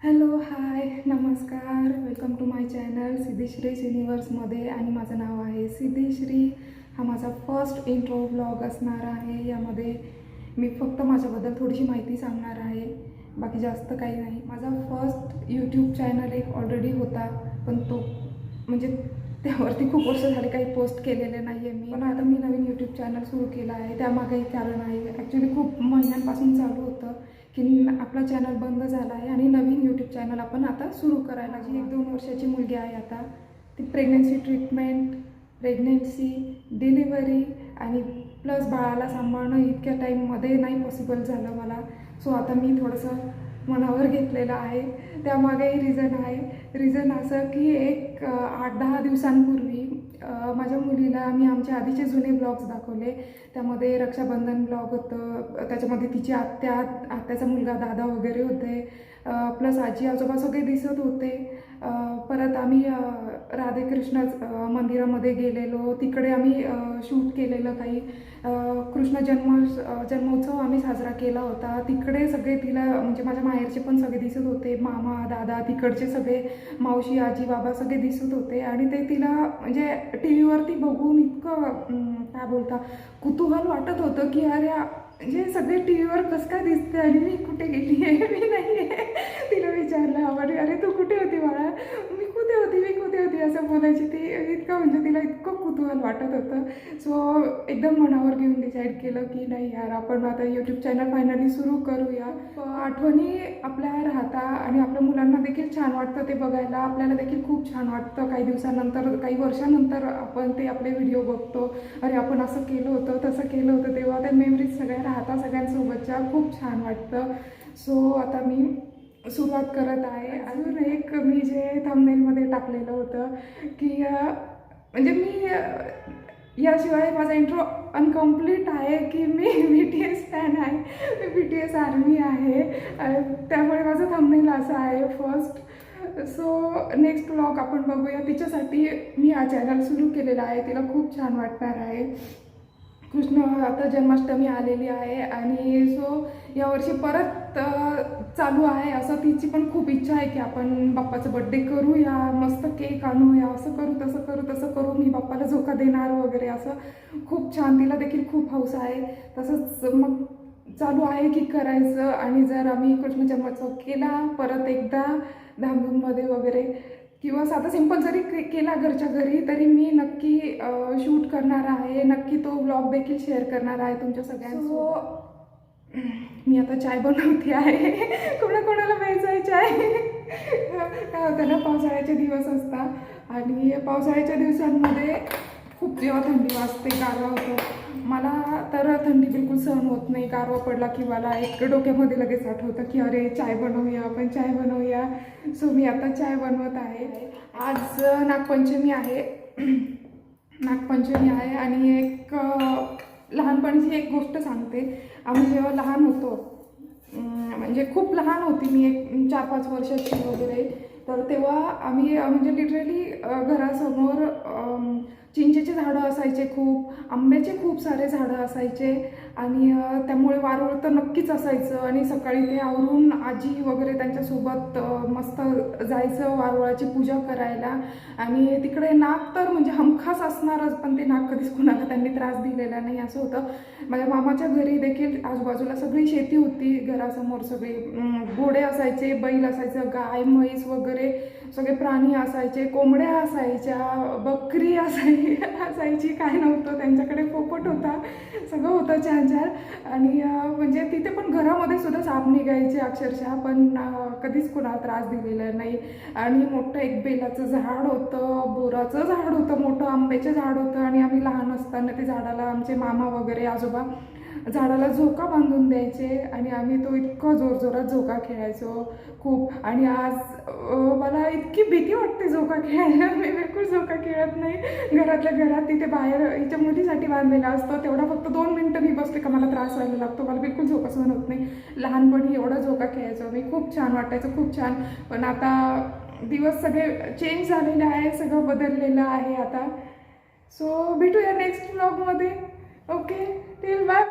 Hello, hi, नमस्कार. Welcome to my channel Siddheshri युनिवर्समध्ये. आणि माझं नाव आहे सिद्धेश्री. हा माझा फर्स्ट इंट्रो व्लॉग असणार आहे. यामध्ये मी फक्त माझ्याबद्दल थोडीशी माहिती सांगणार आहे, बाकी जास्त काही नाही. माझा फर्स्ट यूट्यूब चॅनल एक ऑलरेडी होता, पण तो म्हणजे त्यावरती खूप वर्ष झाली काही पोस्ट केलेले नाही आहे मी. पण आता मी नवीन यूट्यूब चॅनल सुरू केलं आहे. त्यामागे एक कारण आहे. ॲक्च्युली खूप महिन्यांपासून चालू होतं की आपला चॅनल बंद झाला आहे आणि नवीन यूट्यूब चॅनल आपण आता सुरू करायला. जी 1-2 वर्षाची मुलगी आहे आता, ती प्रेग्नन्सी ट्रीटमेंट, प्रेग्नेन्सी, डिलिव्हरी आणि प्लस बाळाला सांभाळणं इतक्या टाईममध्ये नाही पॉसिबल झालं मला. सो आता मी थोडंसं मनावर घेतलेलं आहे. त्यामागेही रिझन आहे. रिझन असं की एक 8-10 दिवसांपूर्वी माझ्या मुलीला मी आमच्या आधीचे जुने ब्लॉग्स दाखवले. त्यामध्ये रक्षाबंधन ब्लॉग होतं, त्याच्यामध्ये तिची आत्याचा मुलगा दादा वगैरे होते, प्लस आजी आजोबा सगळे दिसत होते. परत आम्ही राधेकृष्ण मंदिरामध्ये गेलेलो, तिकडे आम्ही शूट केलेलं काही. कृष्ण जन्मोत्सव आम्ही साजरा केला होता. तिकडे सगळे तिला म्हणजे माझ्या माहेरचे पण सगळे दिसत होते, मामा दादा तिकडचे सगळे, मावशी आजी बाबा सगळे दिसत होते. आणि ते तिला म्हणजे टी व्हीवरती बघून इतकं काय बोलता कुतूहल वाटत होतं की अरे म्हणजे सगळे टी व्हीवर कसं काय दिसते आणि मी कुठे गेली आहे, मी नाही आहे. तिला विचारलं आवडे, अरे तू कुठे होती बाळा, मी कुठे होती असं बोलायची ती. इतकं म्हणजे तिला इतकं कुतूहल वाटत होतं. सो एकदम मनावर घेऊन डिसाईड केलं की नाही यार, आपण आता यूट्यूब चॅनल फायनली सुरू करूया. आठवणी आपल्या राहता आणि आपल्या मुलांना देखील छान वाटतं ते बघायला. आपल्याला देखील खूप छान वाटतं. काही दिवसानंतर, काही वर्षानंतर आपण ते आपले व्हिडिओ बघतो, अरे आपण असं केलं होतं तसं केलं होतं, तेव्हा त्या मेमरीज सगळ्या राहतात सगळ्यांसोबतच्या. खूप छान वाटतं. सो आता मी सुरुवात करत आहे. अजून एक मी जे थंबनेलमध्ये टाकलेलं होतं की म्हणजे मी याशिवाय माझा इंट्रो अनकम्प्लीट आहे की मी BTS फॅन आहे, मी BTS आर्मी आहे. त्यामुळे माझं थंबनेल असं आहे फर्स्ट. सो नेक्स्ट व्लॉग आपण बघूया. तिच्यासाठी मी हा चॅनल सुरू केलेला आहे. तिला खूप छान वाटणार आहे. कृष्ण आता जन्माष्टमी आलेली आहे आणि सो यावर्षी परत चालू आहे. असं तिची पण खूप इच्छा आहे की आपण बाप्पाचं बड्डे करूया, मस्त केक आणूया, असं करू तसं करू, मी बाप्पाला झोका देणार वगैरे, असं खूप छान. तिला देखील खूप हौस आहे. तसंच मग चालू आहे की करायचं. आणि जर आम्ही कृष्ण जन्मोत्सव केला परत एकदा धामधूममध्ये वगैरे, किंवा साधा सिंपल जरी केला घरच्या घरी, तरी मी नक्की शूट करणार आहे. नक्की तो व्लॉग देखील शेअर करणार आहे तुमच्या सगळ्यांसोबत. मी आता चाय बनवते आहे. कोणाकोणाला प्यायचं चाय. काय होतं ना, पावसाळ्याचे दिवस असतात आणि पावसाळ्याच्या दिवसांमध्ये खूप जेव्हा थंडी वाजते, गारवा होतो. मला तर थंडी बिलकुल सहन होत नाही. गारवा पडला की मला एक डोक्यामध्ये लगेच आठवतं की अरे चाय बनवूया, आपण चाय बनवूया. सो मी आता चाय बनवत आहे. आज नागपंचमी आहे. नागपंचमी आहे आणि एक लहानपणीची एक गोष्ट सांगते. आम्ही जेव्हा लहान होतो, म्हणजे खूप लहान होती मी, एक 4-5 वर्षाची वगैरे, तर तेव्हा आम्ही म्हणजे लिटरली घरासमोर चिंचेचे झाडं असायचे, खूप आंब्याचे खूप सारे झाडं असायचे. आणि त्यामुळे वारूळ तर नक्कीच असायचं. आणि सकाळी ते आवरून आजी वगैरे त्यांच्यासोबत मस्त जायचं वारुळाची पूजा करायला. आणि तिकडे नाग तर म्हणजे हमखास असणारच, पण ते नाग कधीच कुणाला त्यांनी त्रास दिलेला नाही, असं होतं. माझ्या मामाच्या घरी देखील आजूबाजूला सगळी शेती होती. घरासमोर सगळे घोडे असायचे, बैल असायचं, गाय म्हैस वगैरे सगळे प्राणी असायचे, कोंबड्या असायच्या, बकरी असायची, काय नव्हतं त्यांच्याकडे, पोपट होता, सगळं होतं छान छान. आणि म्हणजे तिथे पण घरामध्ये सुद्धा साप निघायचे अक्षरशः, पण कधीच कोणाला त्रास दिलेला नाही. आणि मोठं एक बेलाचं झाड होतं, बोराचं झाड होतं, मोठं आंब्याचं झाड होतं. आणि आम्ही लहान असताना ते झाडाला आमचे मामा वगैरे आजोबा झाडाला झोका बांधून द्यायचे आणि आम्ही तो इतकं जोरजोरात झोका खेळायचो खूप. आणि आज मला इतकी भीती वाटते झोका खेळायला. मी बिलकुल झोका खेळत नाही. घरातल्या घरात तिथे बाहेर हिच्या मुलीसाठी बांधलेला असतो, तेवढा फक्त 2 मिनटं मी बसले का मला त्रास व्हायला लागतो. मला बिलकुल झोका सहन होत नाही. लहानपणी एवढा झोका खेळायचो मी, खूप छान वाटायचं, खूप छान. पण आता दिवस सगळे चेंज झालेले आहे, सगळं बदललेलं आहे आता. सो भेटूया नेक्स्ट व्लॉगमध्ये. Okay, till bye.